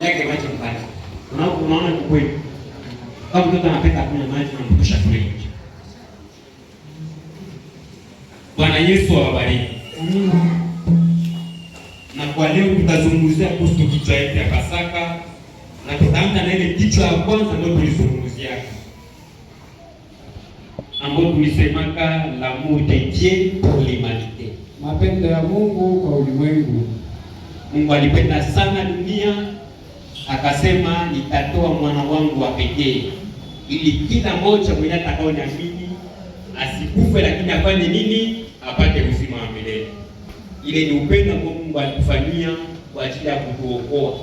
yake maji mbali. Unaona kweli. Kama mtoto anapenda kunywa maji na mtosha kule nje. Bwana Yesu awabariki. Amina. Na kwa leo tutazungumzia kuhusu kichwa yetu ya Pasaka, na tutaanza na ile kichwa ya kwanza ndio tulizungumzia. Ambapo tulisemaka l'amour de Dieu pour l'humanité. Mapendo ya Mungu kwa ulimwengu. Mungu alipenda sana dunia akasema nitatoa mwana wangu wa pekee ili kila mmoja mwenye atakaoniamini asikufe lakini afanye nini? Apate uzima wa milele. Ile ni upendo ambao Mungu alikufanyia kwa ajili ya kukuokoa.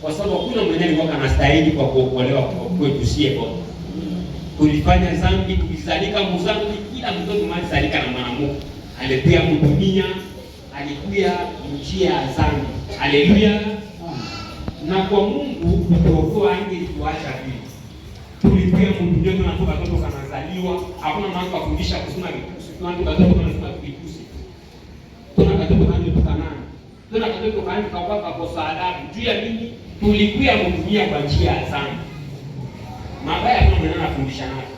Kwa sababu hakuna mwenye alikuwa anastahili kwa kuokolewa kwa kwetu sie wote. Tulifanya dhambi, tulizalika mzambi, kila mtoto malizalika na mwanamume. Alikuja dunia, alikuja njia ya dhambi. Haleluya. Na kwa Mungu kutuokoa angetuacha vipi? Tulikuja dunia tunatoka watoto kanazaliwa, hakuna mtu kufundisha kusoma vitusi, watu watoto wanasoma vitusi. Tuna katoto kanani? Tuna katoto kanani kwa kosa adabu. Juu ya nini? Tulikuja dunia kwa njia ya dhambi. Mabaya kama mwenye anafundisha nayo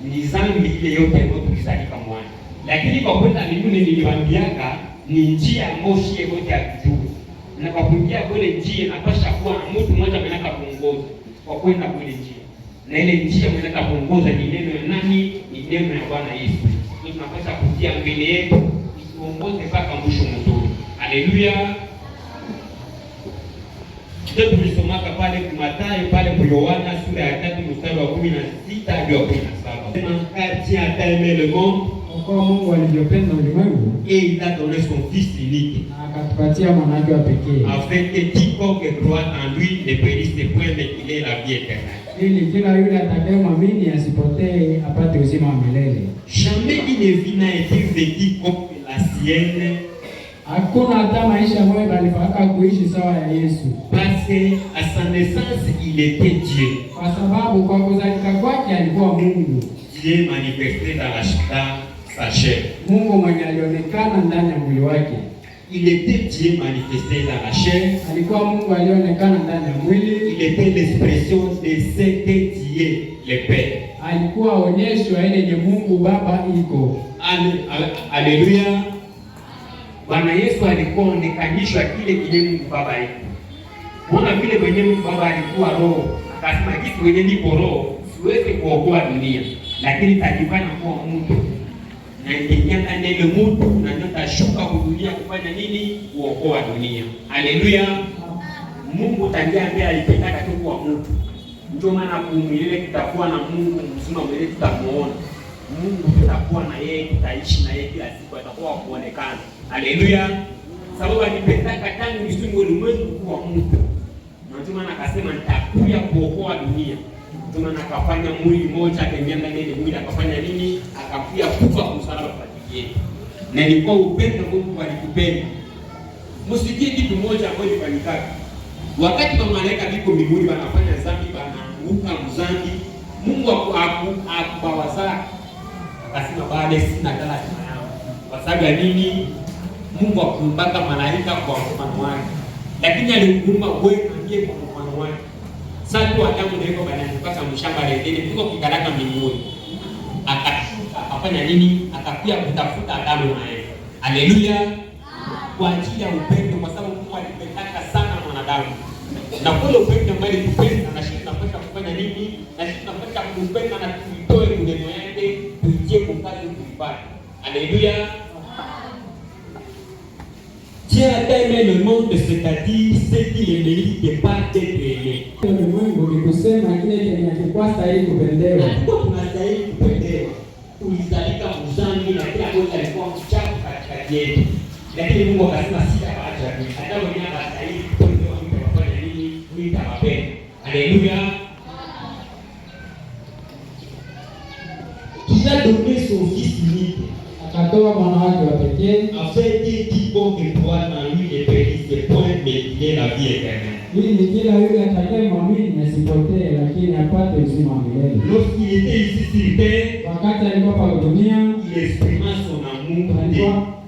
ni dhambi ile yote ambayo tulizalika mwana. Lakini kwa kwenda mbinguni niliwaambiaka ni njia moshi yote ya kujua. Na kwa kuingia kule njia napasha kuwa na mtu mmoja mwenye kuongoza kwa kwenda kule njia. Na ile njia mwenye kuongoza ni neno la nani? Ni neno la Bwana Yesu. Ndio tunapaswa kutia mbele yetu tuongoze mpaka mwisho mzuri. Haleluya. Ndio tulisomaka pale Mathayo pale kwa Yohana sura ya 3 mstari wa 16 hadi wa 17. Sema kati ya aimé le monde, kwa Mungu alivyopenda ulimwengu, et il a donné son fils unique, akatupatia mwana wake wa pekee, afin que quiconque croit en lui ne périsse point mais qu'il ait la vie éternelle. Ili kila yule atakayemwamini asipotee apate uzima wa milele. Jamais il ne vit n'a été vécu comme la sienne. Hakuna hata maisha ambayo alifaka kuishi sawa ya Yesu. Parce que à sa naissance il était Dieu. Kwa sababu kwa kuzalika kwake alikuwa Mungu. Dieu manifesté dans sa chair. Mungu mwenye alionekana ndani ya mwili wake. Il était Dieu manifesté dans la chair. Alikuwa Mungu alionekana ndani ya mwili. Il était l'expression de ce que Dieu le Père. Alikuwa onyesho ile yenye Mungu Baba iko. Haleluya. Bwana Yesu alikuwa onekanishwa kile kile Mungu Baba yake. Kuna vile mwenye Mungu Baba alikuwa roho, akasema kitu wenye niko roho, siwezi kuokoa dunia, lakini tajifanya kuwa mtu. Na ingia ndani ya mtu na nitashuka kudunia kufanya nini? Kuokoa dunia. Haleluya. Mungu tangia alipendaka tu kuwa mtu. Ndio maana kumwilele tutakuwa na Mungu mzima mwenye tutamuona. Mungu tutakuwa na yeye, tutaishi na yeye kila siku, atakuwa kuonekana. Haleluya. Sababu alipendaka tangu msingi wa ulimwengu kuwa mtu. Ndio maana akasema nitakuja kuokoa dunia. Ndio maana akafanya mwili mmoja, akaingia ndani ya mwili, akafanya nini? Akakuja kufa kwa msalaba kwa ajili yetu. Na ilikuwa upendo Mungu alikupenda. Msikie kitu moja ambacho kilifanyika. Wakati wa malaika biko mbinguni wanafanya dhambi, wanaanguka mzambi, Mungu akubawaza. Akasema baada sina kala yao. Kwa sababu ya nini? Mungu akumbaka malaika kwa mfano wake. Lakini alimuumba wewe ndiye kwa mfano wake. Sasa tu Adamu ndio bananipaka mshamba lengine kuko kikaraka mbinguni. Akashuka akafanya nini? Akakuja kutafuta Adamu na Eva. Haleluya. Kwa ajili ya upendo, kwa sababu Mungu alipendaka sana mwanadamu. Na kule upendo mbali kupenda na sisi tunapaswa kufanya nini? Na sisi tunapaswa kupenda na kuitoa neno yake tuitie mkazi kuipata. Haleluya. Dieu a aimé le monde, c'est-à-dire ce qui le mérite pas d'être aimé. Mungu ni kusema kile kinachopaswa stahili kupendewa. Kwa tunastahili kupendewa. Tulizalika mzambi na kila mmoja alikuwa mchafu katikati yetu. Lakini Mungu akasema sitaacha. Hata mwenyewe anastahili kupendewa, mtu afanye nini? Nitawapenda. Haleluya. Il a donné son fils unique. Akatoa mwana wake wa pekee, afin que quiconque croit en lui ne périsse point mais qu'il ait la vie éternelle. Ili kila yule atakayemwamini asipotee lakini apate uzima wa milele. Lorsqu'il était ici sur terre, wakati alikuwa hapa duniani, il exprima son amour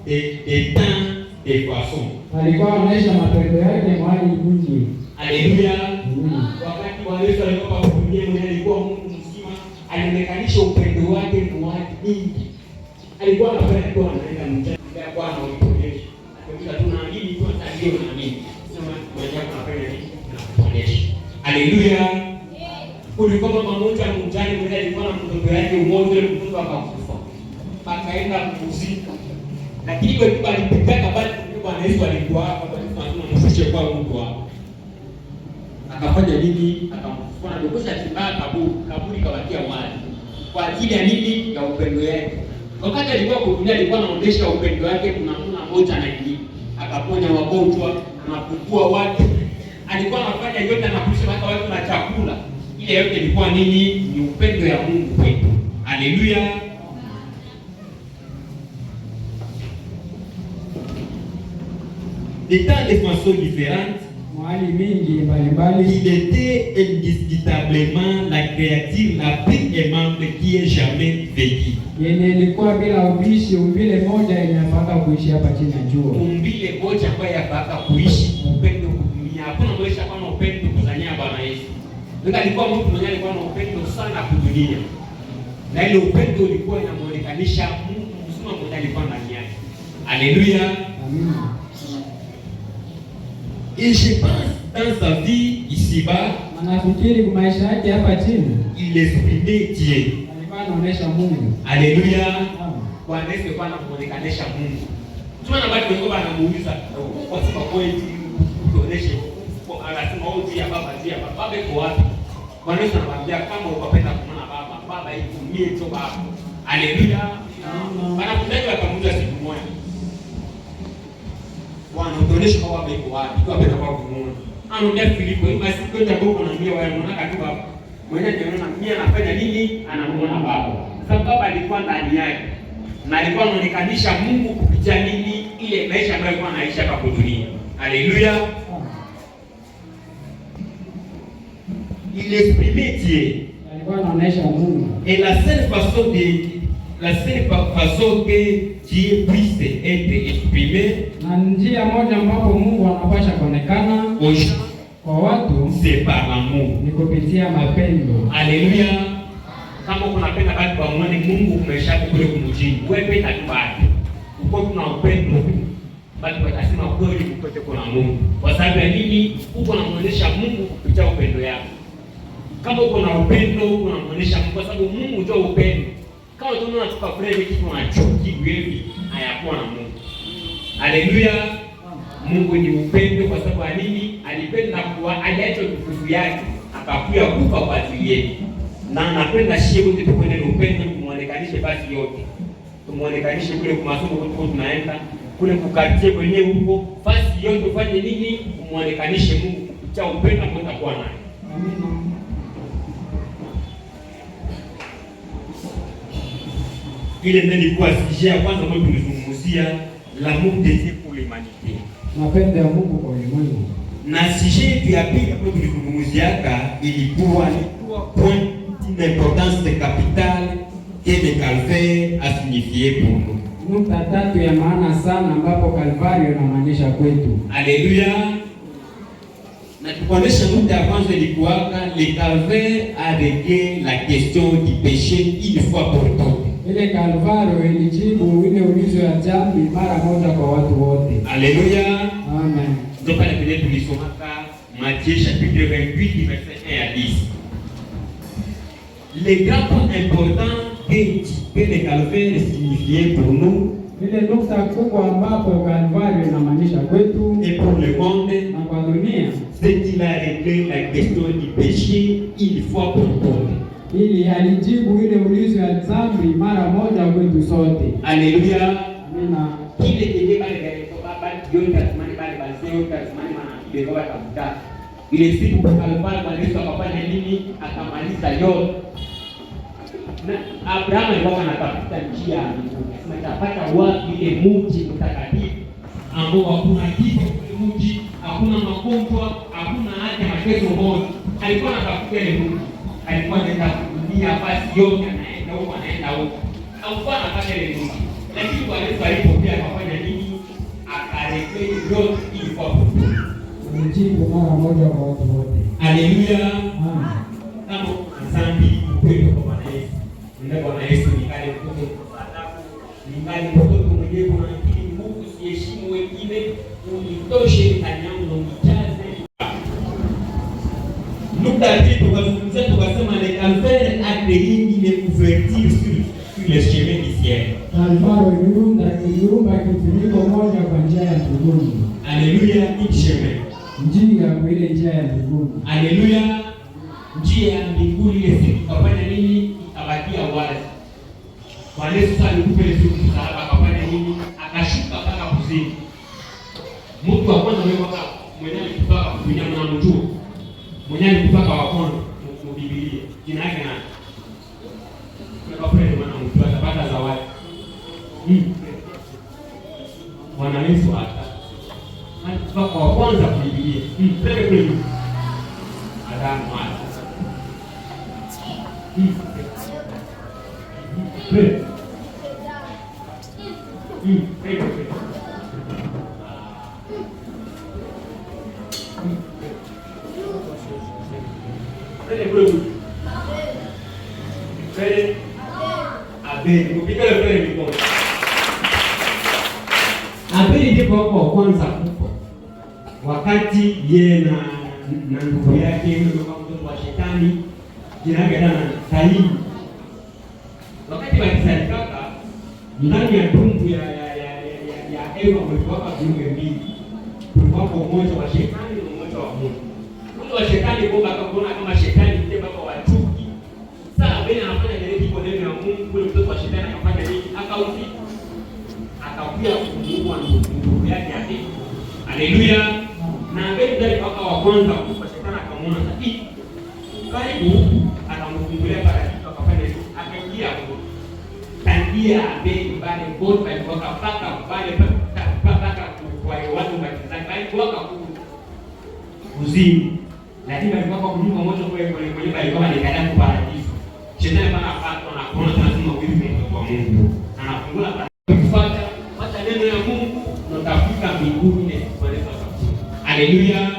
de temps de façon. Alikuwa anaonyesha mapendo yake mahali nyingi. Haleluya. alikuwa anafanya kwa anaenda mjani kwa Bwana ulipoonyesha. Kwa tunaamini tu atalio naamini. Sema mmoja anafanya nini? Anaonyesha. Haleluya. Kulikuwa mama mmoja mjane mmoja alikuwa na mtoto wake mmoja, yule mtoto akakufa. Akaenda kuzika. Lakini kwa sababu alipitaka bali Bwana Yesu alikuwa hapa kwa sababu tunamshushe kwa Mungu hapa. Akafanya nini? Akamfufua na dokosha chimba kaburi kawatia wali. Kwa ajili ya nini? Ya upendo wake. Wakati alikuwa kudunia alikuwa anaonyesha upendo wake kuna mtu mmoja na ingine. Akaponya wagonjwa, anafufua watu. Alikuwa anafanya yote, anakulisha hata watu na chakula. Ile yote ilikuwa nini? Ni upendo ya Mungu kwetu. Haleluya. D'étant de façon différente, mahali mingi mbalimbali, il était indiscutablement la créature la plus aimable qui ait jamais vécu. Yenye ilikuwa bila ubishi, umbile moja yenye afaka kuishi hapa chini ya jua. Umbile moja ambaye afaka kuishi upendo kudunia. Hakuna mwesha kama upendo kuzania Bwana Yesu. Ndio alikuwa mtu mwenye alikuwa na upendo sana kudunia. Na ile upendo ulikuwa inamuonekanisha Mungu mzima mmoja alikuwa ndani yake. Haleluya. Amina. Et je pense dans sa vie ici-bas, anafikiri kwa maisha yake hapa chini, il exprimait Dieu. alikuwa anaonesha Mungu. Haleluya. Bwana Yesu alikuwa anamuonekanisha Mungu. Tunaona watu wengi wanamuuliza kwa sababu kweli tuoneshe kwa anasema wewe Dieu baba Dieu baba yuko wapi? Bwana Yesu anamwambia kama ukapenda kumwona baba, baba itumie tu baba. Haleluya. Wanakuja wakamuuliza siku moja, Bwana utuoneshe kwa baba yuko wapi? Kwa penda kwa kumuona. Anaambia Filipo, "Ima siku ndio Mungu anaambia wewe unaona tu baba. Mwenye anaona mimi anafanya nini? Anamuona baba." Sababu baba alikuwa ndani yake. Na alikuwa anaonekanisha Mungu kupitia nini? Ile maisha ambayo alikuwa anaishi hapa dunia. Haleluya. Il exprimait Dieu. Alikuwa anaonesha Mungu. Et la seule façon que Dieu puisse être exprimé, na njia moja ambapo Mungu anapasha kuonekana kwa watu, c'est par l'amour, ni kupitia mapendo. Haleluya. Kama unapenda bado kwa muone Mungu umeshaka kule kumjini, wewe penda tu bado. Uko kuna upendo, bado watasema kweli ukote kuna Mungu. Kwa sababu ya nini? Uko unamuonesha Mungu kupitia upendo yako. Kama uko na upendo, uko unamuonesha Mungu kwa sababu Mungu ndio upendo. Kama tunaona tukafurahi kitu na chuki hivi, hayakuwa na Mungu. Haleluya. Mungu ni upendo kwa sababu ya nini? Alipenda kwa aliacha utukufu yake, akakuja kufa kwa ajili yetu. Na napenda shie wote tukwende upendo kumuonekanishe basi yote. Tumuonekanishe kule kwa masomo kwa tunaenda, kule kukatie kwenye huko, basi yote ufanye nini? Kumuonekanishe Mungu kupitia upendo ambao utakuwa naye. Amina. Ile ndio ilikuwa sije ya kwanza ambayo tulizungumzia l'amour de Dieu pour l'humanité. Mapendo ya Mungu kwa ulimwengu. Na sije ya pili ambayo tulizungumziaka ilikuwa point d'importance capitale que le calvaire a signifié pour nous. Nukta tatu ya maana sana ambapo Kalvario inamaanisha kwetu. Haleluya. Na tukuonesha nukta ya kwanza ilikuwaka le calvaire a réglé la question du péché une fois pour toutes. Ile Kalvario ilijibu ile ulizo ya dhambi mara moja kwa watu wote. Haleluya. Amen. Ndio pale vile tulisomaka Matthieu chapitre 28 verset 1 à 10. Les grands points importants que le calvaire signifiait pour nous, ile nukta kubwa ambapo Kalvario inamaanisha kwetu et pour le monde, na kwa dunia, c'est qu'il a réglé la question du péché une fois pour toutes. Ili alijibu ile ulizo ya dhambi mara moja kwetu sote. Haleluya. Amina. Kile kile pale kwa baba yote asimani pale basi yote asimani maana kile kwa kabuta. Ile siku kwa Kalvario Yesu akafanya nini? Akamaliza yote. Na Abraham alikuwa anatafuta njia, anatapata wapi ile mji mtakatifu ambao hakuna kifo kule mji, hakuna magonjwa, hakuna haja mateso moja. Alikuwa anatafuta ile mji. Alikuwa anaenda kudunia basi yote anaenda huko. Alikuwa anapata ile mji. Lakini kwa Yesu alipopia akafanya nini? Akarejea yote ilikuwa Mjibu mara moja kwa watu wote. Haleluya. Kama zambi upendo kwa Bwana Yesu. Ndio Bwana Yesu nikale mtoto kwa sababu ningali mtoto mwenyewe kuna akili nguvu, siheshimu wengine, unitoshe ndani yangu na unijaze. Nukta hii tukazungumzia tukasema le calvaire a une couverture sur les chemins du ciel. Kalvari iliumba kifuniko moja kwa njia ya mbinguni. Haleluya, chemin. Njia kwa ile njia ya mbinguni. Haleluya. Njia ya mbinguni ile siku kafanya nini? Ikabakia wazi. Bwana Yesu alikuwa ile siku msalaba akafanya nini? Akashuka mpaka kuzimu. Mtu wa kwanza mwenye alikutoka kunyama na mtu. Mwenye alikutoka wa kwanza mu Biblia. Jina lake nani? Kwa kweli mwana mtu atapata zawadi. Bwana Yesu alikutoka wa kwanza kwa Biblia. Pele kule. Adamu hapa. Abeli ndipo kwa kwanza kufa. Wakati yeye na ndugu yake yule mtoto wa shetani jina lake Kaini. Wakati walizalika ndani ya tumbo ya Eva kulikuwa viumbe mbili. Kulikuwa umoja wa shetani na umoja wa Mungu. Ule wa shetani kwa akaona kama shetani ndiye baba wa chuki. Sasa Abeli anafanya nini kwa neno la Mungu? Ule mtoto wa shetani akafanya nini? Akauti. Akakuja kumuua ndugu yake Abeli. Haleluya. Na Abeli ndiye baba wa kwanza kwa shetani akamwona sasa. Karibu akamfungulia paradiso akafanya nini? Akaingia huko. Tangia Abeli pale bote walikuwa paka pale paka kwa watu mbalimbali walikuwa kuzimu. Lakini walikuwa kwa Mungu mmoja kwenye walikuwa ni kadamu paradiso. Shetani bana apatwa na kuona tunasema wewe ni kwa Mungu. Anafungula kufuata hata neno ya Mungu na utafika mbinguni kwa neno la Mungu. Haleluya.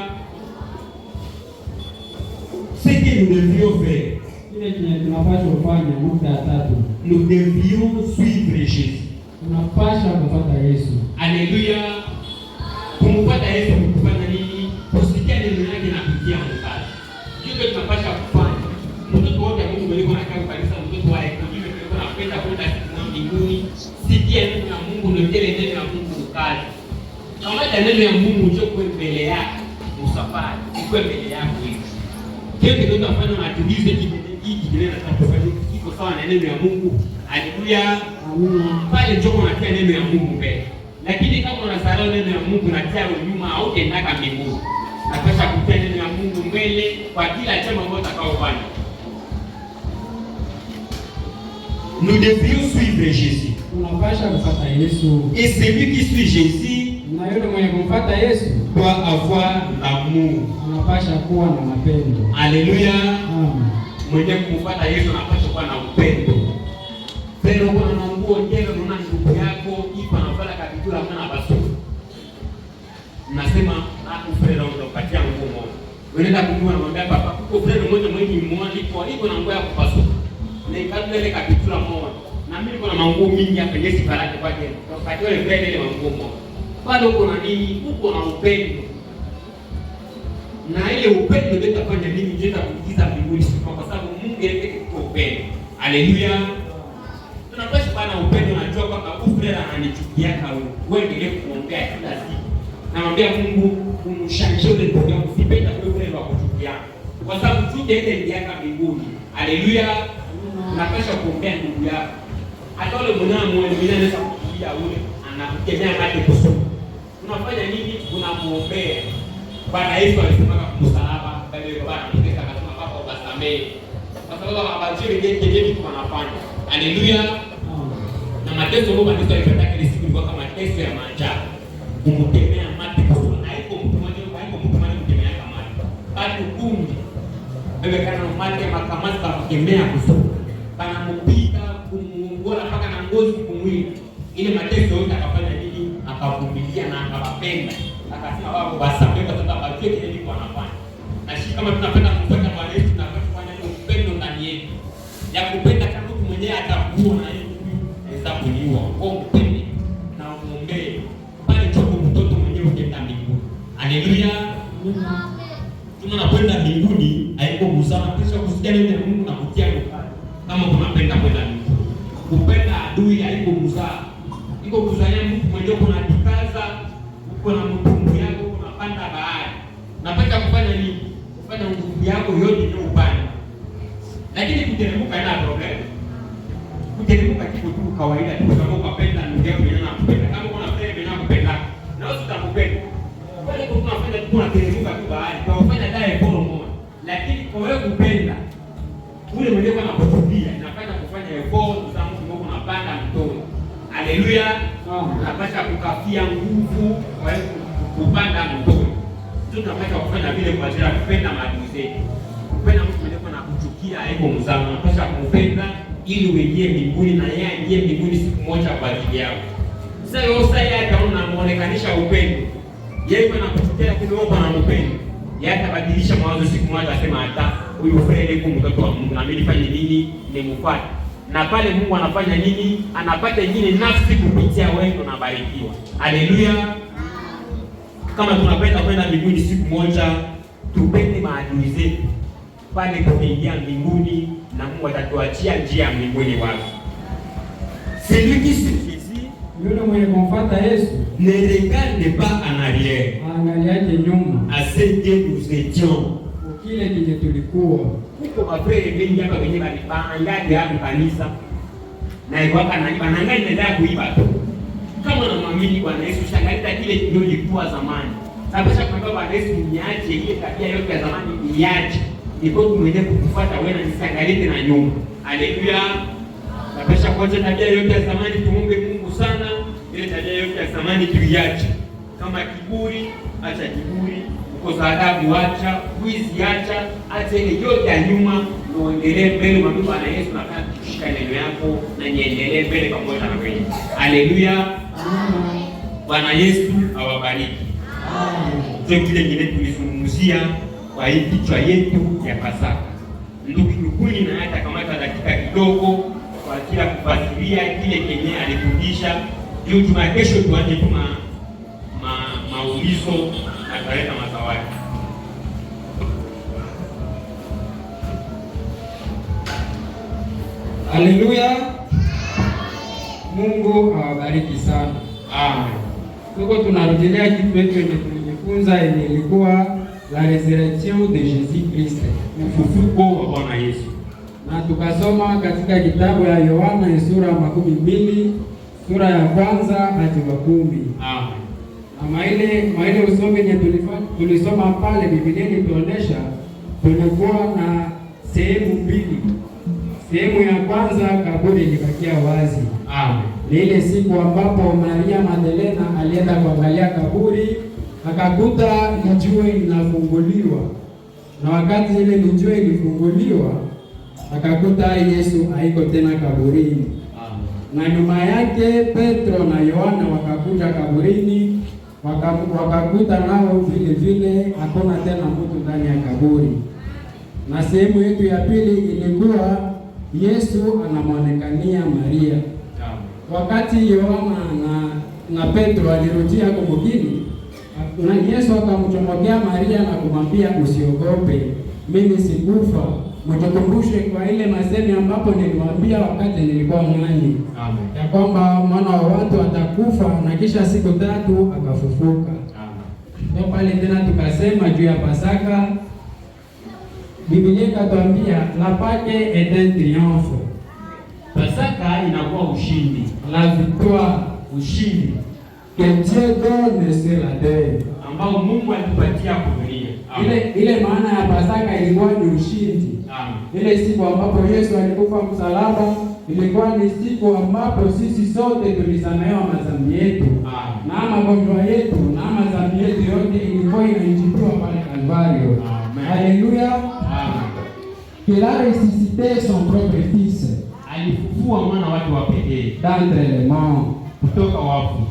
Sisi nous devions faire. Kile tunapaswa kufanya nukta ya tatu. Nous devions suivre Jésus. Tunapaswa kufuata Yesu. Haleluya. Kumfuata Yesu ni kufanya nini? Kusikia neno lake na kutia mkazo. Hiyo tunapaswa kufanya. Mtoto wote Mungu mwenyewe anakaa kanisa, mtoto wa ekodiwe kwa anapenda kwenda mbinguni. Sikia neno la Mungu, ndio neno la Mungu mkazo. Kama neno la Mungu ndio kwa mbele yako, usafari, iko mbele yako hivi. Kile ndio tunafanya na tulize hiki kile na tunafanya iko sawa na neno ya Mungu. Haleluya. Amina. Pale ndio unatia neno ya Mungu mbele. Lakini kama unasahau neno ya Mungu na tia nyuma au tendaka mbinguni. Napaswa kutia neno ya Mungu mbele kwa kila jambo ambalo utakaofanya. Nous devions suivre Jésus. Tunapaswa kufuata Yesu. Et celui qui suit Jésus, na yule mwenye kumfuata Yesu doit avoir l'amour. Anapaswa kuwa na mapendo. Haleluya. Amen. Mwenye kumfuata Yesu anapaswa kuwa na upendo. Pero kuna nguo njema unaona ndugu yako ipo anafanya kapitula mwana basu. Nasema ufreda unapatia nguo moja. Unaenda kununua na mwambia papa, uko freda mmoja mwenye mmoja iko na nguo ya kupasu. Na ikabla ile kapitula moja. Na mimi niko na manguo mingi hapa Yesu baraka kwa jeni. Wakati ile freda ile manguo moja. Bado uko na nini? Uko na upendo. Na ile upendo ndio itafanya nini? Ndio itakuingiza mbinguni kwa sababu Mungu yeye kwa upendo. Haleluya. Tunapaswa kuwa na upendo, najua kwamba ufrera ananichukiaka wewe endelee kuombea kila siku. Namwambia Mungu umshanishe ule ndugu yangu sipenda kule wa kuchukia. Kwa sababu tuje ile ndiaka mbinguni. Haleluya. Tunapaswa kuombea ndugu yako. Hata ule mwenye anaweza kukulia ule anakukemea hadi kusoma. Tunafanya nini? Tunamuombea. Bwana Yesu alisema kwa msalaba, bali Baba anataka akasema Baba ubasamehe. Kwa sababu habari yenyewe tunafanya. Haleluya. Na mateso Mungu anataka ile siku ilikuwa kama mateso ya maajabu. Kumtemea mate kwa haiko mtu mmoja kumtemea kama mate. Bali kundi. Bebe kana mate makamasa kumtemea kusoma. Kana mpika kumuongola mpaka na ngozi kumwili. Ile mateso yote akafanya nini? Akavumilia na akawapenda. Akasema wao basamehe kwa sababu bakie kile nilikuwa nafanya. Na sisi kama tunapenda kumfuata Bwana Yesu tunapaswa kufanya upendo ndani yetu. Ya kupenda kama mtu mwenyewe atakuwa na yeye anaweza kuliwa. tunakwenda mbinguni haiko busara kisha kusikia neno la Mungu na kutia mkali. Kama tunapenda kwenda mbinguni, kupenda adui haiko busara. Iko busara mtu mwenyewe kuna dikaza, uko na mtumbu yako unapanda bahari. Unapenda kufanya nini? Kufanya nguvu yako yote ndio upande. Lakini kuteremka ina problem. Kuteremka kitu tu kawaida tu kama unapenda ndugu yako na kupenda. Kama kuna friend na kupenda, na usitakupenda. Wale tunafanya tunateremka tu bahari. Tunafanya dai bora moja. Lakini kwa wewe kupenda ule mwenyewe anakufudia, inafanya kufanya effort za mtu mmoja unapanda mtoni. Haleluya. Unapata kukafia nguvu kwa kupanda mtoni. Tunapata kufanya vile kwa ajili ya kupenda maadui zetu. Kupenda mtu mwenyewe na kuchukia haiko mzama. Unapaswa kumpenda ili uingie mbinguni na yeye aingie mbinguni siku moja kwa ajili yako. Sasa yeye ataona muonekanisha upendo. Yeye anakuchukia lakini wewe unampenda. Yeye atabadilisha mawazo siku moja asema hata huyu friend yuko mtoto wa Mungu na mimi nifanye nini nimfuate. Na pale Mungu anafanya nini? Anapata nyingine nafsi kupitia wewe na barikiwa. Haleluya. Kama tunapenda kwenda mbinguni siku moja, tupende maadui zetu. Pale tukiingia mbinguni na Mungu atatuachia njia ya mbinguni wazi. Celui qui suit Jésus, yule mwenye kumfuata Yesu, ne regarde pas en arrière. Angaliaje nyuma. À ce que nous étions. Kile kile tulikuwa. Kuko mapere mengi hapa kwenye banaangalia hapo kanisa. Na ikwaka na banaangalia inaendelea kuiba tu. Kama unamwamini Bwana Yesu, shangalia kile kilikuwa zamani. Sababisha kwamba Bwana Yesu niache ile tabia yote ya zamani niache. Ndipo tuendelee kukufuata wewe na nisangalie tena nyuma. Haleluya. Sababisha kwanza tabia yote ya zamani tuombe Mungu sana, ile tabia yote ya zamani tuiache. Kama kiburi, acha kiburi. Kukosa adabu acha, wizi acha ile yote ya nyuma, uendelee mbele kwa Bwana Yesu na kushika neno yako na niendelee mbele pamoja na wewe. Haleluya. Bwana Yesu awabariki. Amen. Kile kile tulizungumzia kwa hii kichwa yetu ya Pasaka. Ndugu Kikuni na hata kamata dakika kidogo kwa ajili ya kufasiria kile kenye alifundisha. Leo kesho tuanze maulizo na kuleta mazawadi. Haleluya. Mungu awabariki sana. Amen. Tuko tunarudia kitu yetu yenye tulijifunza yenye ilikuwa la resurrection de Jésus Christ. Ufufuko wa Bwana Yesu. Na tukasoma katika kitabu ya Yohana sura 12 sura ya kwanza hadi ya 10. Amen. Na maile usome yenye tulisoma pale Biblia inatuonesha tulikuwa na sehemu mbili. Sehemu ya kwanza kaburi ilibakia wazi. Amen. Ni ile siku ambapo Maria Magdalena alienda kuangalia kaburi, akakuta jiwe linafunguliwa. Na wakati ile jiwe lilifunguliwa, akakuta Yesu haiko tena kaburini. Amen. Na nyuma yake Petro na Yohana wakakuja kaburini, wakakuta nao vile vile hakuna tena mtu ndani ya kaburi. Na sehemu yetu ya pili ilikuwa Yesu anamuonekania Maria. Wakati Yohana na Petro alirudia kumgini, na Yesu akamchomokea Maria na kumwambia usiogope, mimi sikufa. Mjikumbushe kwa ile masemi ambapo niliwaambia wakati nilikuwa nanyi. Amen. Ya kwamba mwana wa watu atakufa na kisha siku 3 akafufuka. Amen. Ndio pale tena tukasema juu ya Pasaka, Biblia ikatuambia la Pâque est un triomphe. Pasaka inakuwa ushindi, la victoire, ushindi que Dieu donne sur la terre, ambao Mungu alitupatia kudunia. Ile maana ya Pasaka ilikuwa ni ushindi. Amen. Ile siku ambapo Yesu alikufa msalaba ilikuwa ni siku ambapo sisi sote tulisamehewa madhambi yetu. Amen. Na magonjwa yetu na madhambi yetu yote ilikuwa inajibiwa pale Kalvario. Amen. Haleluya. Amen. qu'il a ressuscité son propre fils, alifufua mwana wake wa pekee d'entre les morts, kutoka wafu,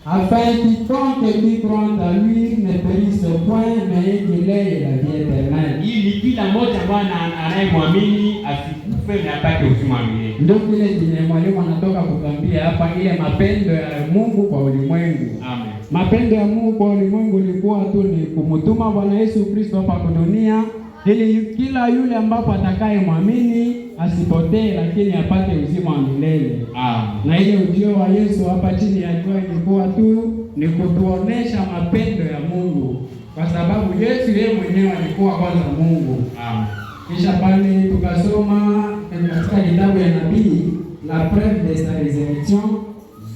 afin quiconque lui croit en lui ne périsse point, mais qu'il ait la vie éternelle. Ili kila mmoja Bwana anayemwamini asikufe akufe na apate uzima wa milele. Ndio vile jina mwalimu anatoka kutuambia hapa, ile mapendo ya Mungu kwa ulimwengu. Amen. Mapendo ya Mungu kwa ulimwengu ilikuwa tu ni kumtuma Bwana Yesu Kristo hapa kwa dunia ili kila yule ambapo atakayemwamini asipotee lakini apate uzima wa milele. Na ile ujio wa Yesu hapa chini ya jua ilikuwa tu ni kutuonesha mapendo ya Mungu, kwa sababu Yesu yeye mwenyewe alikuwa kwanza Mungu. Kisha pale tukasoma katika kitabu ya nabii La Preuve de sa Resurrection,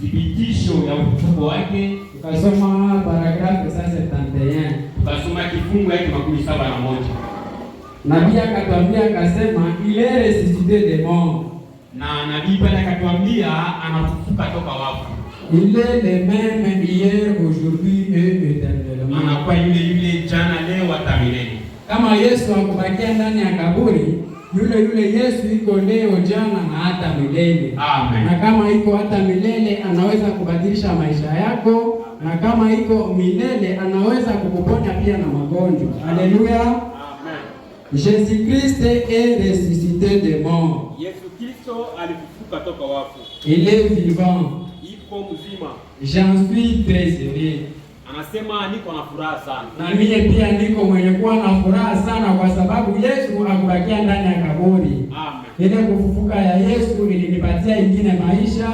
thibitisho ya ufufuko wake. Tukasoma paragrafu 171, tukasoma kifungu yake 71. Nabii akatuambia akasema, il est ressuscité des morts. Na nabii pale akatuambia anafufuka toka wafu. Il est le même hier, aujourd'hui et éternellement. Anakuwa yule jana, leo, hata milele. Kama Yesu akubakia ndani ya kaburi, yule Yesu iko leo, jana na hata milele. Amen. Na kama iko hata milele, anaweza kubadilisha maisha yako, na kama iko milele, anaweza kukuponya pia na magonjwa. Haleluya. Jésus-Christ est ressuscité des morts. Yesu Kristo alifufuka toka wafu. Il est vivant. Iko mzima. J'en suis très heureux. Anasema niko na furaha sana. Na mimi pia niko mwenye kuwa na furaha sana, kwa sababu Yesu akubakia ndani ya kaburi. Amen. Ile kufufuka ya Yesu ilinipatia ingine maisha.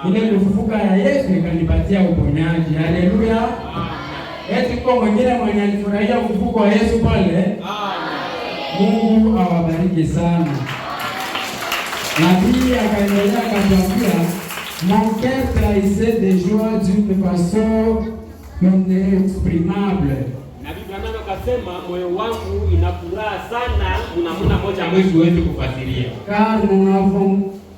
Ile kufufuka ya Yesu ikanipatia uponyaji. Haleluya. Amen. Eti kwa mwingine mwenye alifurahia ufufuko wa Yesu pale. Amen. Mungu awabariki sana. Nabii akaendelea akatuambia, mon cœur trahissait de joie d'une façon inexprimable. Nabii Branham akasema moyo wangu ina furaha sana, namna moja ambayo siwezi kufasiria. Car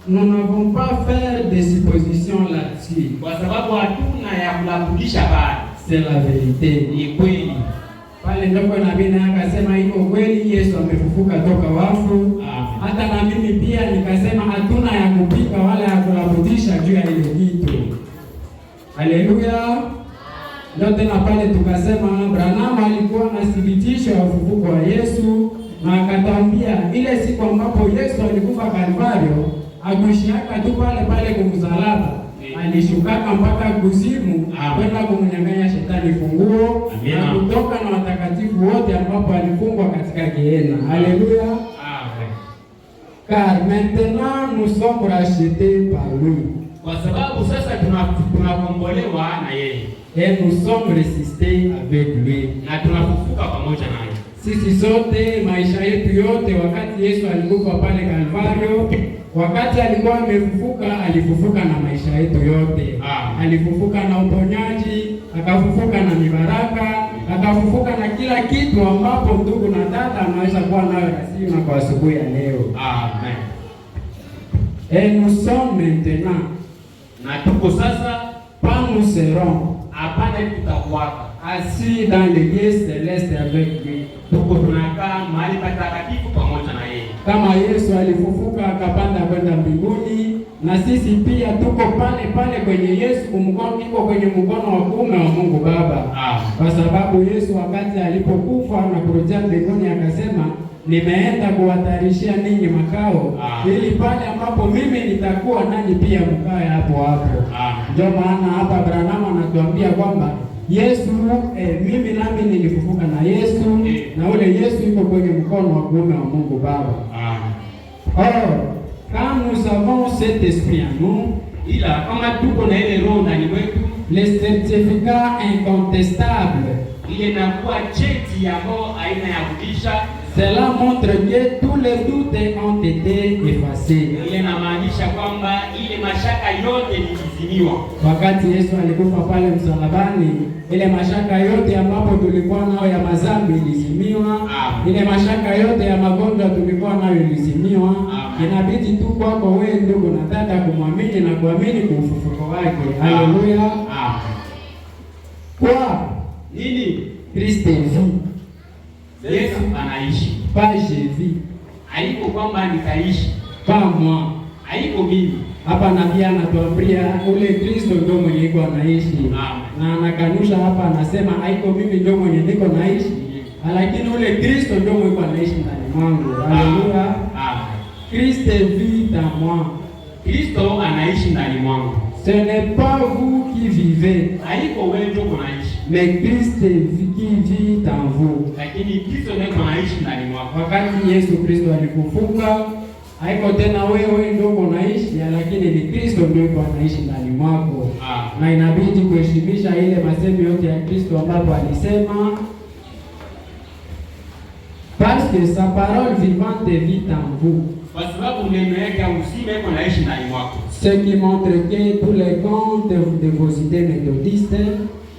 nous n'avons pas fait de suppositions là-dessus. Kwa sababu hatuna ya kulabudisha bali. C'est la vérité. Ni kweli. Pale ndipo nabii akasema iko kweli, Yesu amefufuka toka wafu. Hata na mimi pia nikasema hatuna ya kupika wala ya kulabudisha juu ya ile kitu. Haleluya. Ndio tena pale tukasema Branham alikuwa na thibitisho ya ufufuko wa Yesu, na akatambia ile siku ambapo Yesu alikufa Kalvario, akushiaka tu pale kumsalaba. Alishukaka mpaka kuzimu kwenda kumnyang'anya shetani funguo na kutoka na watakatifu wote ambapo alifungwa katika Gehenna. Haleluya. Amen. Car maintenant nous sommes rachetés par lui. Kwa sababu sasa tunakombolewa na yeye. Et nous sommes ressuscités avec lui. Na tunafufuka pamoja naye. Sisi zote maisha yetu yote, wakati Yesu alikufa pale Kalvario, wakati alikuwa amefufuka, alifufuka na maisha yetu yote. Alifufuka na uponyaji, akafufuka na mibaraka, akafufuka na kila kitu ambapo ndugu na dada anaweza kuwa nayo rasmi na kwa asubuhi ya leo. Amen. Et nous sommes maintenant, na tuko sasa, pas nous serons, hapana tutakuwa assis dans les lieux célestes avec lui. Tuko tunakaa mahali patakatifu pamoja na yeye. Kama Yesu alifufuka akapanda kwenda mbinguni, na sisi pia tuko pale kwenye Yesu, iko kwenye mkono wa kuume wa Mungu Baba. Kwa sababu Yesu wakati alipokufa na kurejea mbinguni akasema, nimeenda kuwatarishia ninyi makao, ili pale ambapo mimi nitakuwa nanyi pia mkae hapo hapo. Ndio maana hapa Branham anatuambia kwamba Yesu mimi nami nilifufuka na Yesu, na ule Yesu yuko kwenye mkono wa kuume wa Mungu Baba. Quand nous avons cet esprit en nous, ila kama tuko na ile roho ndani mwetu, le certificat incontestable, ile inakuwa cheti ambayo aina ya kudisha. Cela montre que tous les doutes ont été effacés. Ile inamaanisha kwamba ile mashaka yote ilizimiwa. Wakati Yesu alikufa pale msalabani, ile mashaka yote ambapo tulikuwa nayo ya madhambi ilizimiwa. Ile mashaka yote ya magonjwa tulikuwa nayo ilizimiwa. Inabidi tu kwako wewe ndugu na dada kumwamini na kuamini kwa ufufuko wake. Haleluya. Kwa nini? Kristo vit. Yesu anaishi. Pas je vis. Haiko kwamba nitaishi. Pas moi. Haiko mimi. Hapa nabii anatuambia ule Kristo ndio mwenye iko anaishi. Na anakanusha hapa anasema haiko mimi ndio mwenye niko naishi. Lakini ule Kristo ndio mwenye anaishi ndani mwangu. Haleluya. Christ vit en moi. Kristo anaishi ndani mwangu. Ce n'est pas vous qui vivez, Haiko wewe ndio unaishi, mais Christ qui vit en vous. lakini Kristo ndiye anaishi ndani mwako. Wakati Yesu Kristo alifufuka, haiko tena wewe ndio unaishi, lakini ni Kristo ndio anaishi ndani mwako. Na inabidi kuheshimisha ile masemi yote ya Kristo ambapo alisema, parce que sa parole vivante vit en vous. Kwa sababu neno yake uzima iko naishi ndani mwako. Ce qui montre que tous les camps de vos idées méthodistes,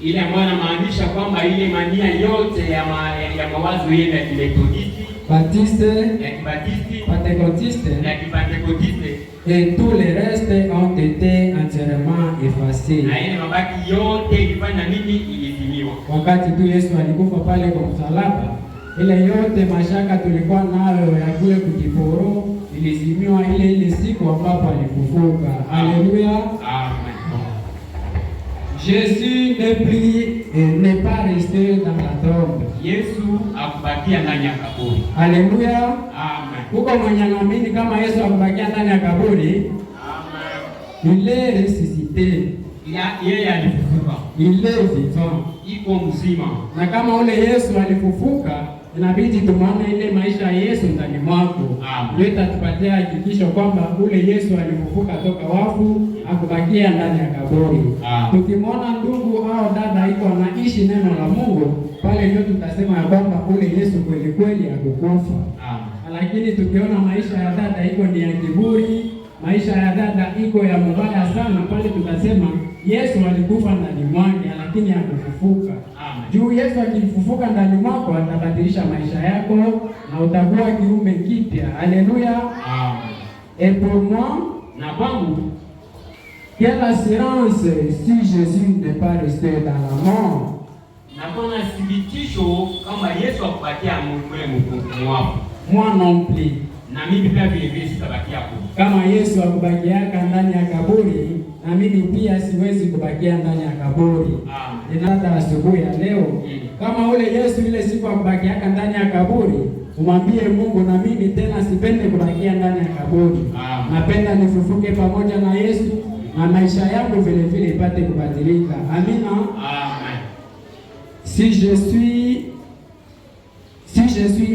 ile ambayo inamaanisha kwamba ile mania yote ya mawazo yenu ya kimetodisti, baptiste, ya kibatisti, pentecôtiste, ya kipentekostiste et tous les restes ont été entièrement effacés. Na ile mabaki yote ilifanya nini? Ilizimiwa. Wakati tu Yesu alikufa pale kwa msalaba, ile yote mashaka tulikuwa nayo ya kule kukiporo ilizimiwa ile siku ambapo alifufuka. Haleluya. Amen. Jésus n'est pas resté dans la tombe. Yesu akubakia ndani ya kaburi. Haleluya. Amen. Uko mwenye anaamini kama Yesu akubakia ndani ya kaburi? Amen. Il est ressuscité. Yeye alifufuka. Il est vivant. Iko mzima. Na kama ule Yesu alifufuka, inabidi tumwone ile maisha ya Yesu ndani mwako. Ndio itatupatia hakikisho kwamba ule Yesu alifufuka toka wafu, akubakia ndani ya kaburi. Tukimwona ndugu au dada iko anaishi neno la Mungu, pale ndio tutasema ya kwamba ule Yesu kweli kweli hakukufa. Lakini tukiona maisha ya dada iko ni ya kiburi, maisha ya dada iko ya mbaya sana, pale tutasema Yesu alikufa ndani mwake lakini hakufufuka. Juu Yesu akifufuka ndani mwako atabadilisha maisha yako na utakuwa kiumbe kipya. Haleluya. Amen. Et pour moi, na kwangu, quelle assurance si Jésus n'est pas resté dans la mort. Na kuna thibitisho kama Yesu akubakia kule mwafu. Moi non plus. Na mimi pia vile vile sitabakia hapo. Kama Yesu akubakia ndani ya kaburi, na mimi pia siwezi kubakia ndani ya kaburi. Ninaanza asubuhi ya leo, kama ule Yesu ile siku akubakia ndani ya kaburi, umwambie Mungu, na mimi tena sipende kubakia ndani ya kaburi. Napenda nifufuke pamoja na Yesu na maisha yangu vile vile ipate kubadilika. Amina. Amen. Si je suis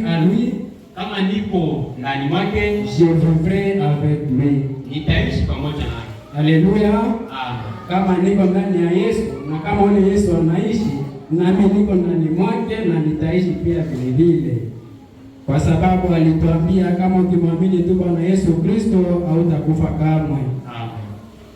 à lui, kama niko ndani mwake, je vivrai avec lui. Nitaishi pamoja naye. Haleluya. Amen. Kama niko ndani ya Yesu na kama ule Yesu anaishi, nami niko ndani mwake na nitaishi pia vile vile. Kwa sababu alituambia kama ukimwamini tu Bwana Yesu Kristo hautakufa kamwe. Amen.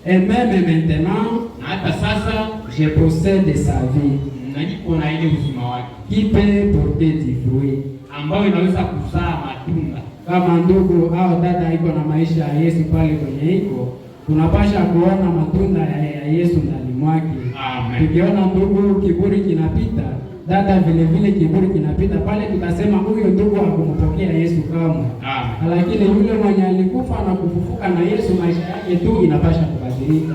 Et même maintenant, na hata sasa je possède sa vie. Na niko na ile uzima wake. Qui peut porter du fruit. Ambayo inaweza kuzaa matunda. Kama ndugu au dada iko na maisha ya Yesu pale kwenye iko, tunapasha kuona matunda ya Yesu ndani mwake. Amen. Tukiona ndugu kiburi kinapita, dada vile vile kiburi kinapita, pale tutasema huyo ndugu hakumpokea Yesu kamwe. Lakini yule mwenye alikufa na kufufuka na Yesu, maisha yake tu inapasha kubadilika.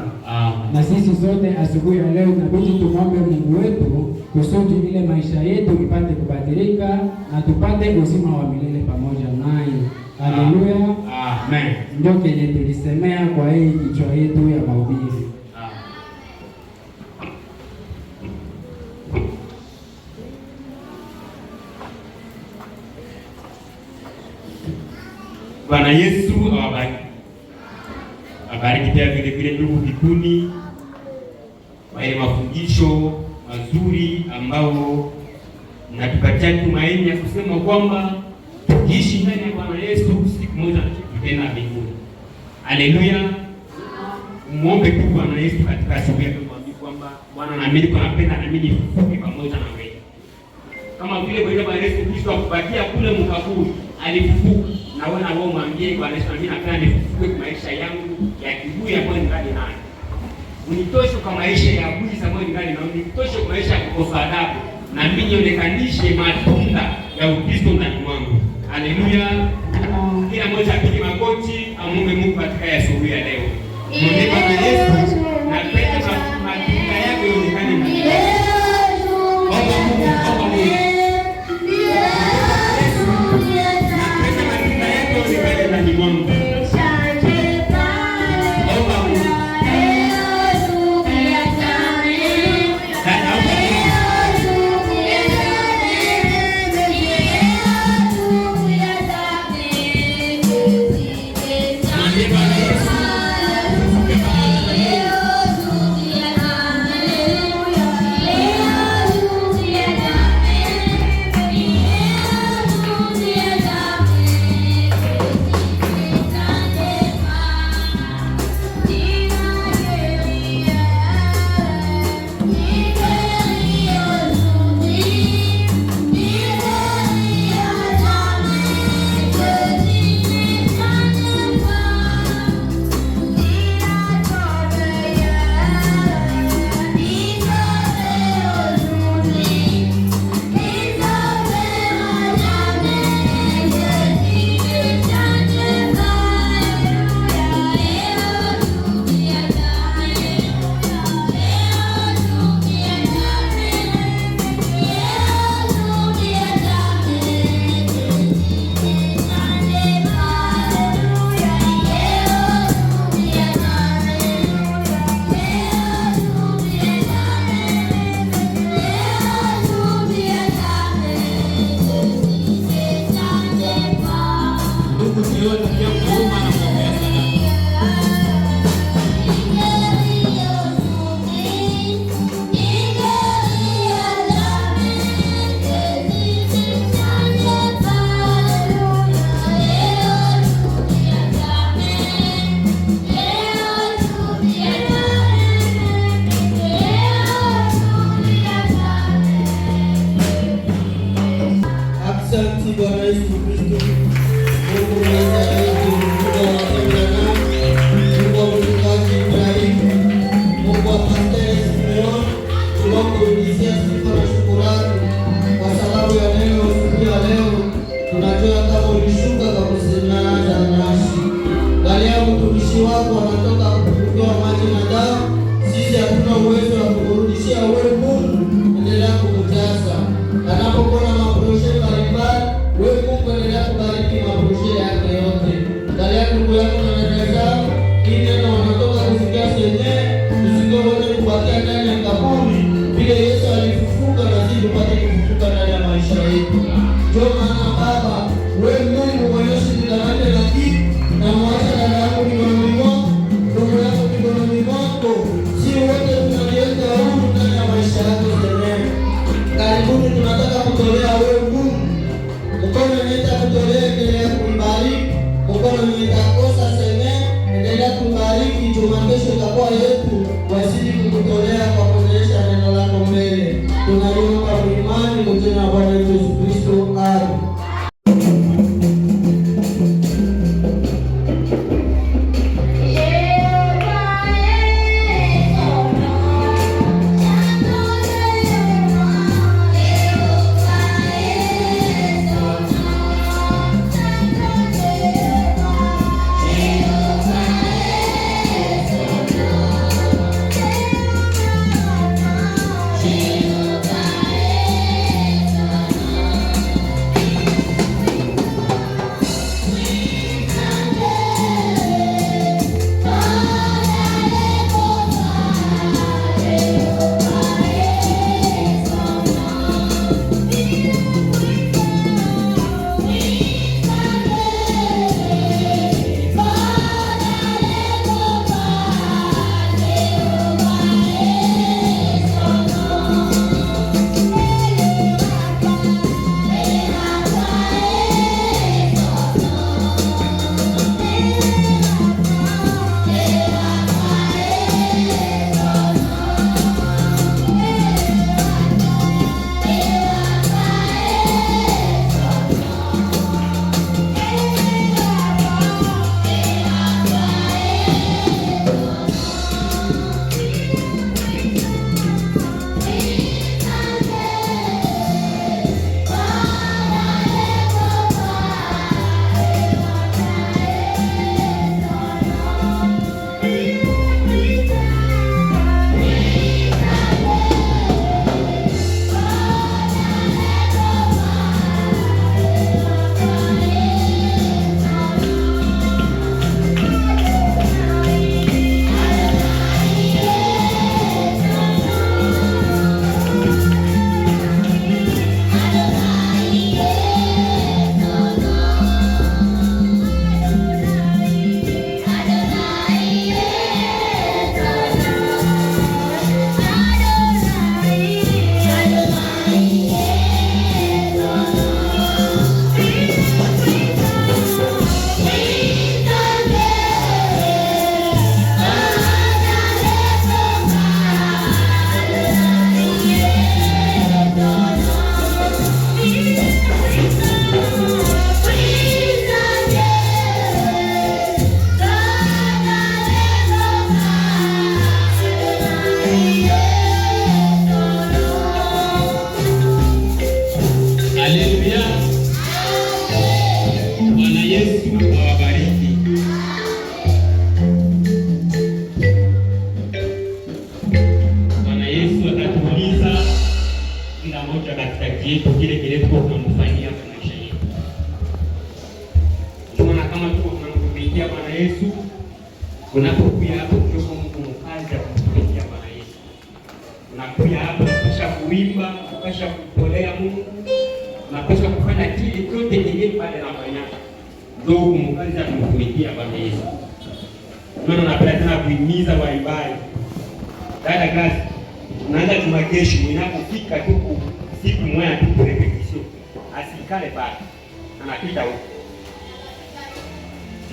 Na sisi sote asubuhi ya leo inabidi tumwombe Mungu wetu kusudi ile maisha yetu ipate kubadilika na tupate uzima wa milele pamoja naye. Haleluya. Amen. Ndio kenye tulisemea kwa hii kichwa yetu ya mahubiri. Bwana Yesu awabariki. Abariki pia vile vile ndugu vikundi kwa ile mafundisho mazuri ambao natupatia tumaini ya kusema kwamba tukiishi ndani ya Bwana Yesu siku moja tutaenda mbinguni. Haleluya. Muombe tu Bwana Yesu katika siku ya kumwambia kwamba Bwana, na mimi napenda na mimi nifufuke pamoja na wewe. Kama vile Bwana Yesu Kristo akubakia kule mkaburi, alifufuka. Na wewe mwambie Bwana Yesu, mimi napenda nifufuke kwa maisha yangu ya kiburi ambayo ningali nayo. Unitoshe kwa maisha ya buri ambayo ningali nayo, unitoshe kwa maisha ya kukosa adabu, na mimi nionekanishe matunda ya Ukristo ndani mwangu. Haleluya. Kila mmoja apige magoti, amuombe Mungu katika asubuhi ya leo. Mwambie Bwana Yesu, napenda matunda yako yaonekane ndani yangu. Omba Mungu, omba Mungu. Napenda matunda yako yaonekane ndani mwangu. Bwana Yesu Kristo. Mungu mwenye yote, Mungu wa Abrahamu, Mungu wa mchungaji Ibrahimu, Mungu wa Pastor Simeon, tunakurudishia sifa na shukrani kwa sababu ya neno siku ya leo. Tunajua kama ulishuka kwa kusemana nasi. Angalia mtumishi wako anatoka kupewa maji na damu. Sisi hatuna uwezo wa kurudishia wewe Mungu, endelea kukujaza. Anapokuwa na maproshe mbalimbali, wewe Mungu endelea kubariki maproshe yake yote. Angalia ndugu yako na dada zao, hii neno wanatoka kusikia senyewe, tusinge wote kubakia ndani ya kaburi. Vile Yesu alifufuka na sisi tupate kufufuka ndani ya maisha yetu. Ndio maana Baba, wewe Mungu mwenye shindano la kitu na mwacha dada yako mikononi mwako, ndugu yako mikononi mwako. Si wote tunajiweka huru ndani ya maisha yako senyewe. Karibuni tunataka kutolea wewe Mungu. Mkono unaita kutolea, endelea kuibariki. Mkono unaita kosa senyewe, endelea kuibariki. Juma kesho itakuwa yetu, wazidi kukutolea kwa kuendelesha neno lako mbele. Tunaliomba kwa imani kwa jina la Bwana Yesu Kristo. Amen. yetu kile kile tuko tunamfanyia kwa maisha yetu. Tunaona kama tuko tunamtumikia Bwana Yesu, unapokuja hapo kwa Mungu mkazi ya kumtumikia Bwana Yesu. Unakuja hapo kisha kuimba, kisha kutolea Mungu, na kisha kufanya kile chote kile pale na fanya. Ndio kumkazi ya kumtumikia Bwana Yesu. Ndio napenda tena kuhimiza waimbaji. Dada Grace, unaanza tuma kesho inapofika tu siku moja tu repetition. Asikale pale. Anapita huko.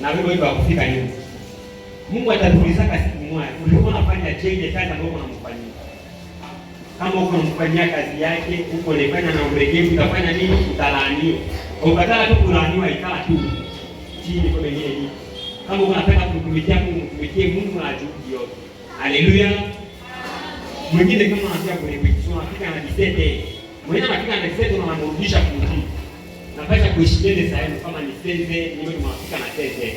Na wewe ndio kufika nyuma. Mungu atatulisaka siku moja. Ulikuwa unafanya change kazi ambayo unamfanyia. Kama uko unamfanyia kazi yake, uko unafanya na umregevu, utafanya nini? Utalaaniwa. Ukataka tu kulaaniwa ikala tu chini kwa wengine hivi. Kama unataka kumtumikia Mungu, mtumikie Mungu na juhudi yote. Haleluya. Mwingine kama anataka kurekebisha, anafika na disete. Mwingine anafika na disete na anamrudisha kumtii. Napasha kuishindene sehemu kama ni senze, niwe tunafika na senze.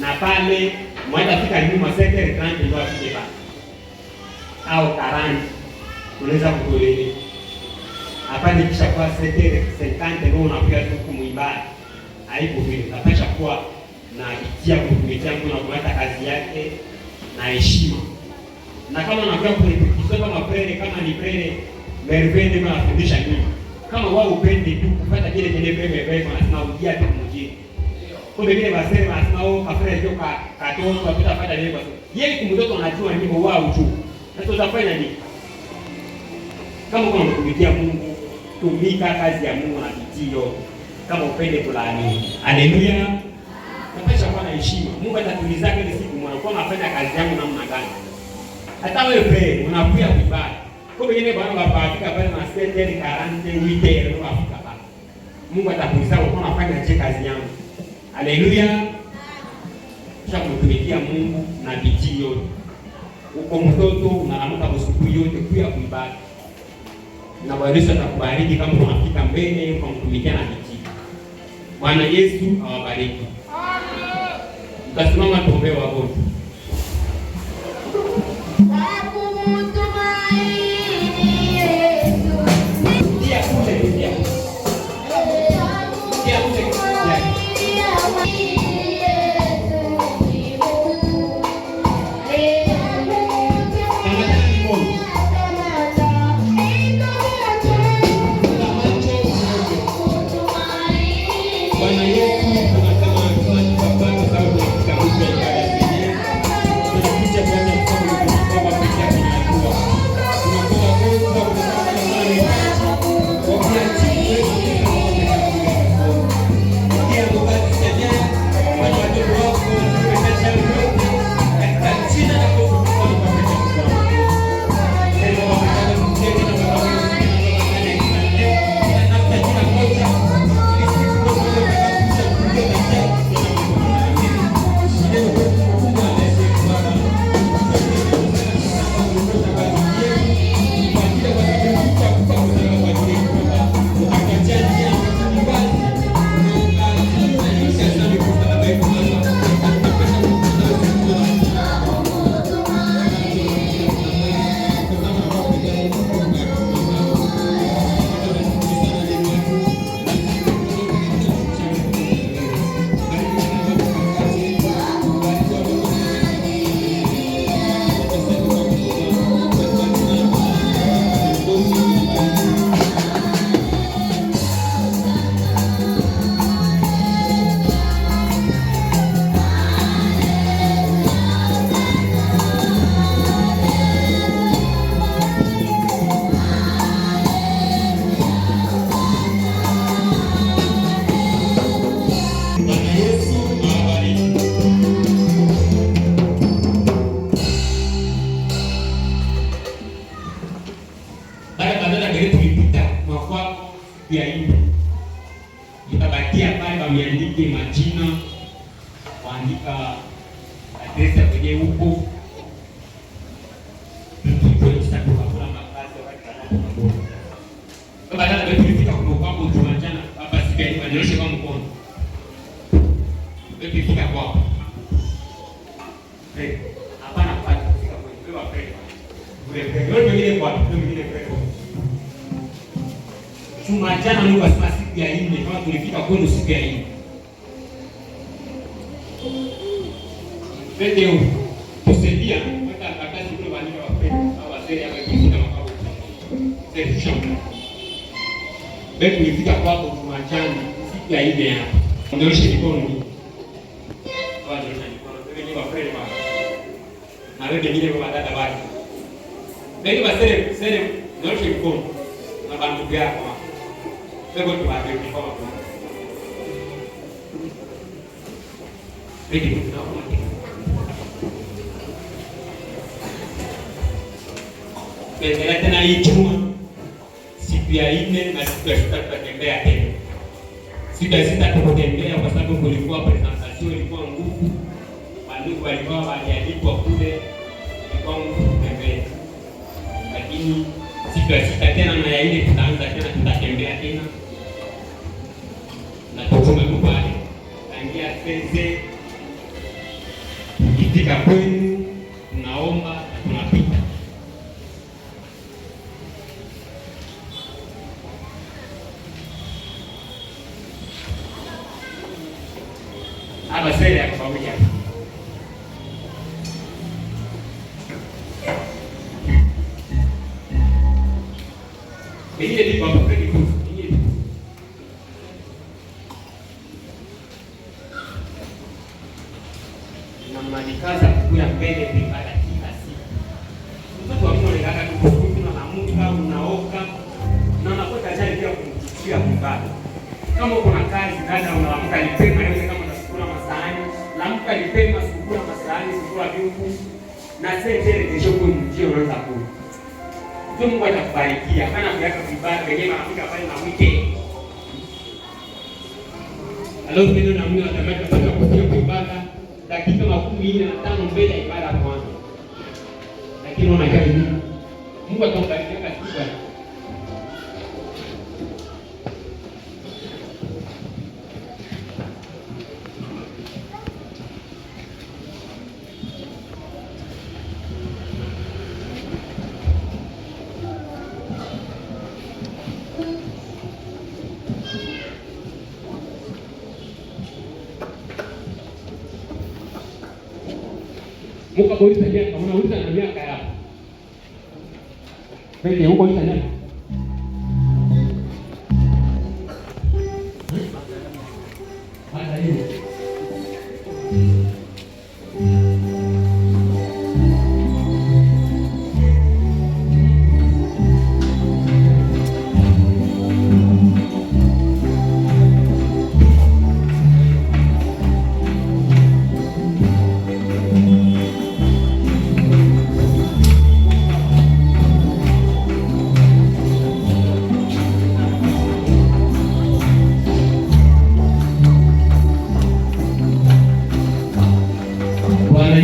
Na pale mwenda fika nyuma sete retrante ndio afike pale. Au karani. Unaweza kutolewa. Hapa ni kisha kwa sete 50 ndio unapiga tu kumuibada. Haiko vile. Napasha kuwa na itia kutumikia Mungu na kuleta kazi yake na heshima. Na kama unakuwa kurekebisha kama prele, kama ni prele, mervende kwa kufundisha nini? Kama wao upende tu kupata kile kile prele wanasema ujia tu mjini. Kwa vile wasema wanasema wao kafanya hiyo katoto kapita pata ile basi. Yeye kumtoto anajua nini wao tu. Sasa utafanya nini? Kama unamtumikia Mungu, tumika kazi ya Mungu na bidii. Kama upende kulaani. Haleluya. Napasha kuwa na heshima. Mungu atatuliza kile siku mwana anafanya kazi yangu namna gani. Hata wewe pale unakuja kuibada. Kwa wengine bwana wapafika pale na sete 48 ndio wafika pale. Mungu atakuuliza unafanya je kazi yangu. Haleluya. Kisha kumtumikia Mungu na bidii yote. Uko mtoto unaamka usiku yote kuja kuibada. Na Bwana Yesu atakubariki kama unafika mbele kwa kumtumikia na bidii. Bwana Yesu awabariki. Mtasimama tuombe wagonjwa. ya hivi itabakia pale, wameandike majina, waandika adresi ya kwenye huko wanyoshe kwa mkono. Wewe fika kwako. Hapana pale fika kwa wewe pale. Wewe mwingine kwa mwingine pale. Chuma jana ni kwa siku ya 4 kama tulifika kwenu siku ya 4. Ndio kusaidia hata kakasi kule wanyika wapenda au wazee hapa kingine makao. Sasa wewe tulifika kwako chuma jana ya ide hapa. Ndooshe mikono ni. Wao ndio mikono. Wewe ni wapenda baba. Na wewe wengine kwa dada bali. Wewe basere ndooshe mikono. Na bandu yako. Wewe tu bado mikono. Wewe ndio unaona. Wewe tena hii chuma siku ya 4 na siku ya 6 tutatembea tena. Siku ya sita tukutembea kwa sababu kulikuwa presentation, ilikuwa nguvu. Wandugu walikuwa walialikwa kule, ilikuwa nguvu kutembea. Lakini siku ya sita tena na ya ile tutaanza tena, tutatembea tena. Na tukumekubali. Tangia seze ikifika kwenu tunaomba na tunapita. Aba sele ya pamoja. Ile ni baba kweli tu. Na mnajikaza kuya mbele ibada kila siku. Mtoto wa Mungu anataka kukufuta na namuka unaoka na unakuta tayari pia kumtikia ibada. Kama uko na kazi dada, unaamka mapema, hiyo kama unasukura masahani, lamka mapema, sukura masahani, sukura vyungu na sasa kesho kwa mjio unaanza kula. Mungu atakubarikia. Kana kuyaka ibada wenyewe wanafika pale na weekend. Alao ndio na Mungu atamata kwenda kwa ibada dakika 45 mbele ya ibada kwanza. Lakini unaona hivi Mungu atakubarikia katika muka polisi aja, kamu nak urusan dengan kaya. Baik, yang polisi aja. Ada ini.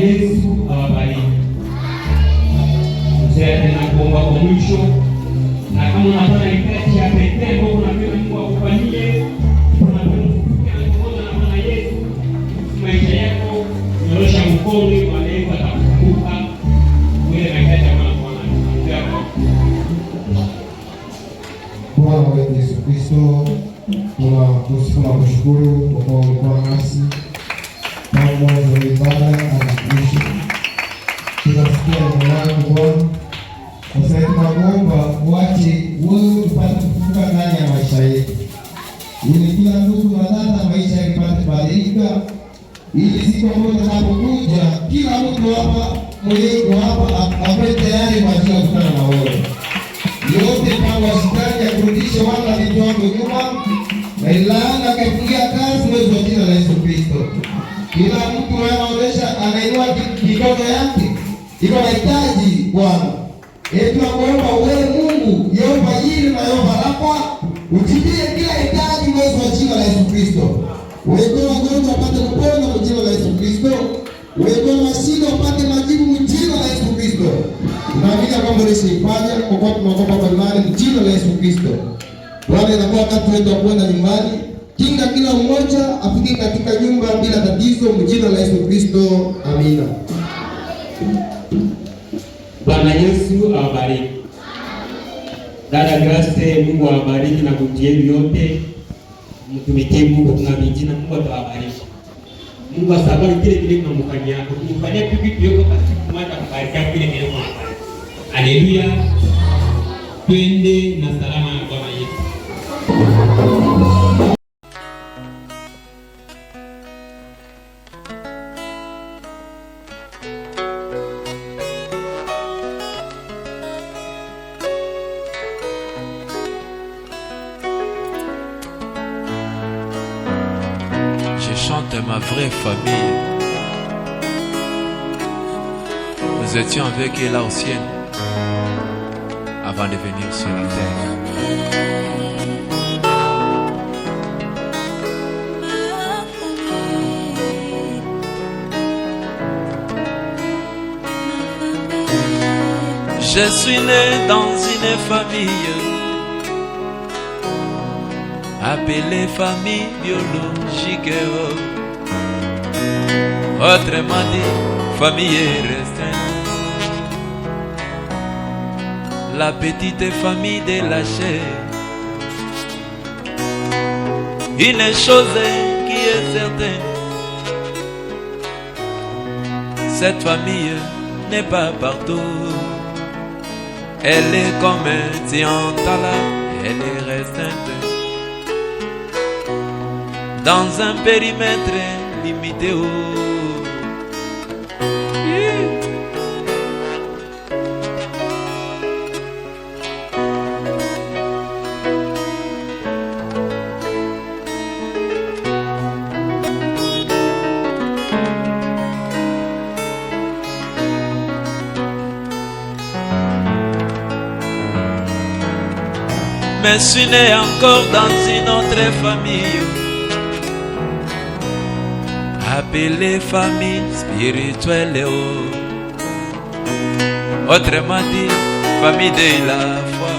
Yesu awabariki. Mzee tunakuomba kwa mwisho, na kama unapata hitaji ya pekee ambayo unapenda Mungu akufanyie, unapenda kuona na Bwana Yesu maisha yako, nyorosha mkono kwa Mungu atakukumbuka wewe na hitaji ya Bwana yako. Bwana wetu Yesu Kristo, tunakushukuru kwa kuwa ulikuwa nasi mwanzo wa ibada anakuishi. Tunasikia neno lako Bwana. Sasa tunakuomba uache wewe tupate kufuka ndani ya maisha yetu, ili kila ndugu na dada maisha yapate kubadilika, ili siku ambayo tunapokuja kila mtu hapa mwenyewe hapa awe tayari kwa ajili ya kukutana na wewe. Yote pango shetani ya kurudisha wana viwango nyuma na ilaana kafungia kazi mwezi wa jina la Yesu Kristo. Kila mtu anaonesha anainua mikono yake, iko mahitaji Bwana. Tunakuomba wewe Mungu, Yehova Jire na Yehova Rafa, utibie kila hitaji mwezi wa jina la Yesu Kristo. Wewe wagonjwa wapate kupona kwa jina la Yesu Kristo. Wewe mashida wapate majibu kwa jina la Yesu Kristo. Tunaamini kwamba unasifanya kwa kuwa tunaogopa kwa imani kwa jina la Yesu Kristo. Bwana, inakuwa wakati wetu wa kwenda nyumbani. Kinga kila mmoja afike katika nyumba bila tatizo, mjina la Yesu Kristo. Amina. Bwana Yesu awabariki. Dada Grace, Mungu awabariki na kujieni yote. Mtumikie Mungu tunabijina, Mungu atawabariki. Mungu asababu kile tunamfanyia. Kumfanyia kitu yote katika kumata kubariki kile kile kwa. Haleluya. Twende na salama ya Bwana Yesu. Je chante ma vraie famille. Nous étions avec elle là au ciel avant de venir sur la terre. Je suis né dans une famille appelée famille biologique, autrement dit famille restreinte. La petite famille de la chair. Une chose qui est certaine, cette famille n'est pas partout. Elle est commerciale, elle est restreinte dans un périmètre limité. Mais je suis né encore dans une autre famille, appelée famille spirituelle, autrement dit famille de la foi.